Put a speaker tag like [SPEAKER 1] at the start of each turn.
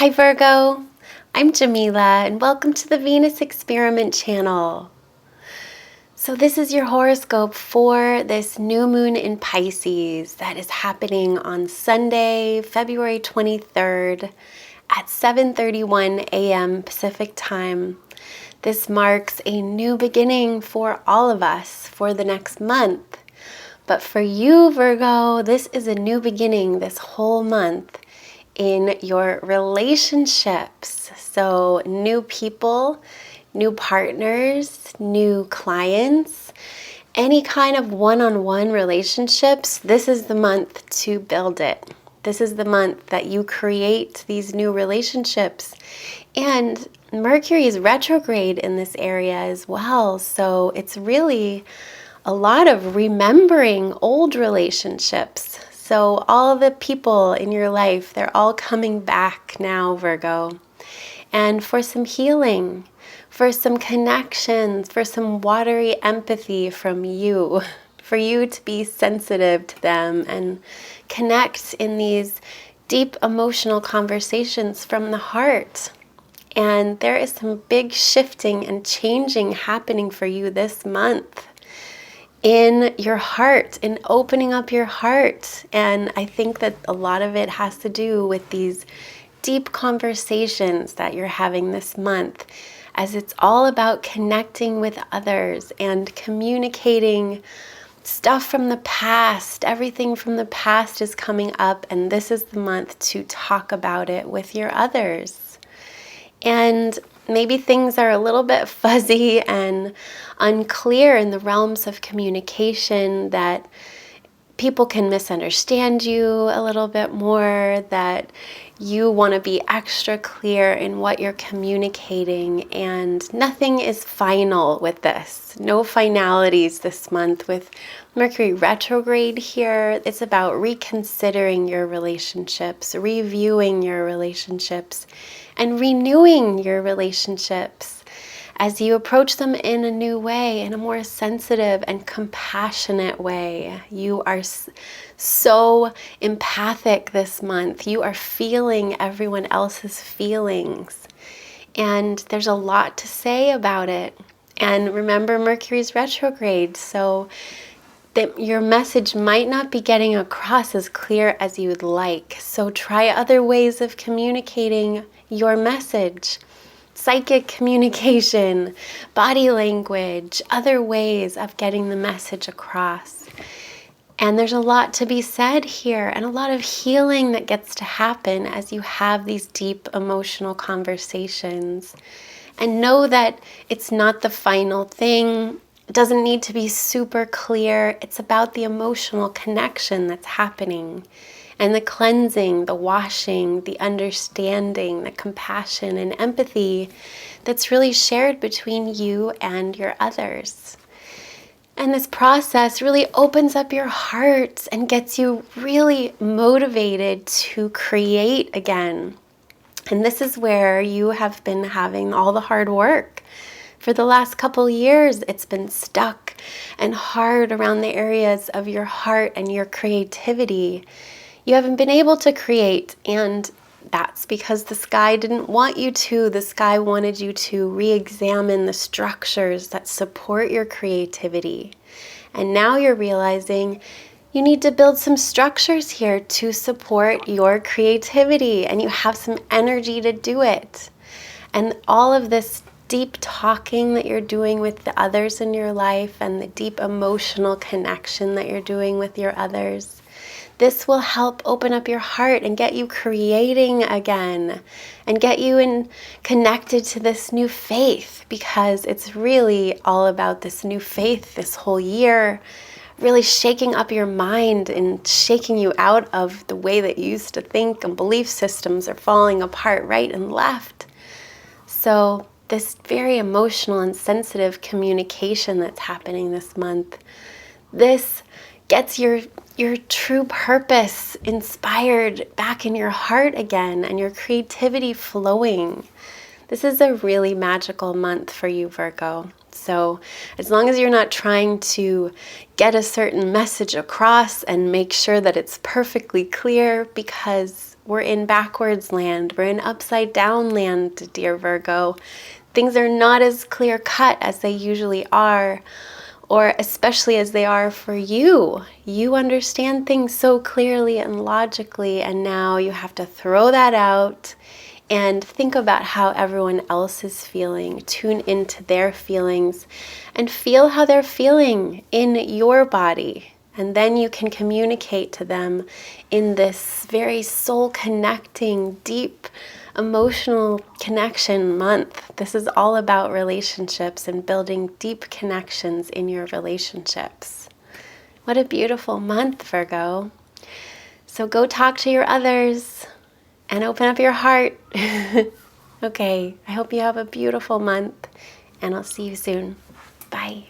[SPEAKER 1] Hi Virgo, I'm Jamila and welcome to the Venus Experiment channel. So this is your horoscope for this new moon in Pisces that is happening on Sunday, February 23rd at 7:31 a.m. Pacific time. This marks a new beginning for all of us for the next month. But for you, Virgo, this is a new beginning this whole month in your relationships. So new people, new partners, new clients, any kind of one-on-one relationships, this is the month to build it. This is the month that you create these new relationships. And Mercury is retrograde in this area as well. So it's really a lot of remembering old relationships. So all the people in your life, they're all coming back now, Virgo. And for some healing, for some connections, for some watery empathy from you, for you to be sensitive to them and connect in these deep emotional conversations from the heart. And there is some big shifting and changing happening for you this month in your heart, in opening up your heart. And I think that a lot of it has to do with these deep conversations that you're having this month, as it's all about connecting with others and communicating stuff from the past. Everything from the past is coming up, and this is the month to talk about it with your others. And maybe things are a little bit fuzzy and unclear in the realms of communication, that people can misunderstand you a little bit more, that you want to be extra clear in what you're communicating, and nothing is final with this. No finalities this month with Mercury retrograde here. It's about reconsidering your relationships, reviewing your relationships, and renewing your relationships as you approach them in a new way, in a more sensitive and compassionate way. You are so empathic this month. You are feeling everyone else's feelings. And there's a lot to say about it. And remember, Mercury's retrograde, so that your message might not be getting across as clear as you would like. So try other ways of communicating your message. Psychic communication, body language, other ways of getting the message across. And there's a lot to be said here, and a lot of healing that gets to happen as you have these deep emotional conversations. And know that it's not the final thing. It doesn't need to be super clear. It's about the emotional connection that's happening, and the cleansing, the washing, the understanding, the compassion and empathy that's really shared between you and your others. And this process really opens up your heart and gets you really motivated to create again. And this is where you have been having all the hard work. For the last couple years, it's been stuck and hard around the areas of your heart and your creativity. You haven't been able to create, and that's because the sky didn't want you to. The sky wanted you to re-examine the structures that support your creativity. And now you're realizing you need to build some structures here to support your creativity, and you have some energy to do it. And all of this deep talking that you're doing with the others in your life, and the deep emotional connection that you're doing with your others, this will help open up your heart and get you creating again, and get you connected to this new faith, because it's really all about this new faith this whole year, really shaking up your mind and shaking you out of the way that you used to think, and belief systems are falling apart right and left. So this very emotional and sensitive communication that's happening this month, this gets your true purpose inspired back in your heart again, and your creativity flowing. This is a really magical month for you, Virgo. So as long as you're not trying to get a certain message across and make sure that it's perfectly clear, because we're in backwards land. We're in upside down land, dear Virgo. Things are not as clear cut as they usually are, or especially as they are for you. You understand things so clearly and logically, and now you have to throw that out and think about how everyone else is feeling. Tune into their feelings and feel how they're feeling in your body. And then you can communicate to them in this very soul-connecting, deep, emotional connection month. This is all about relationships and building deep connections in your relationships. What a beautiful month, Virgo. So go talk to your others and open up your heart. Okay, I hope you have a beautiful month, and I'll see you soon. Bye.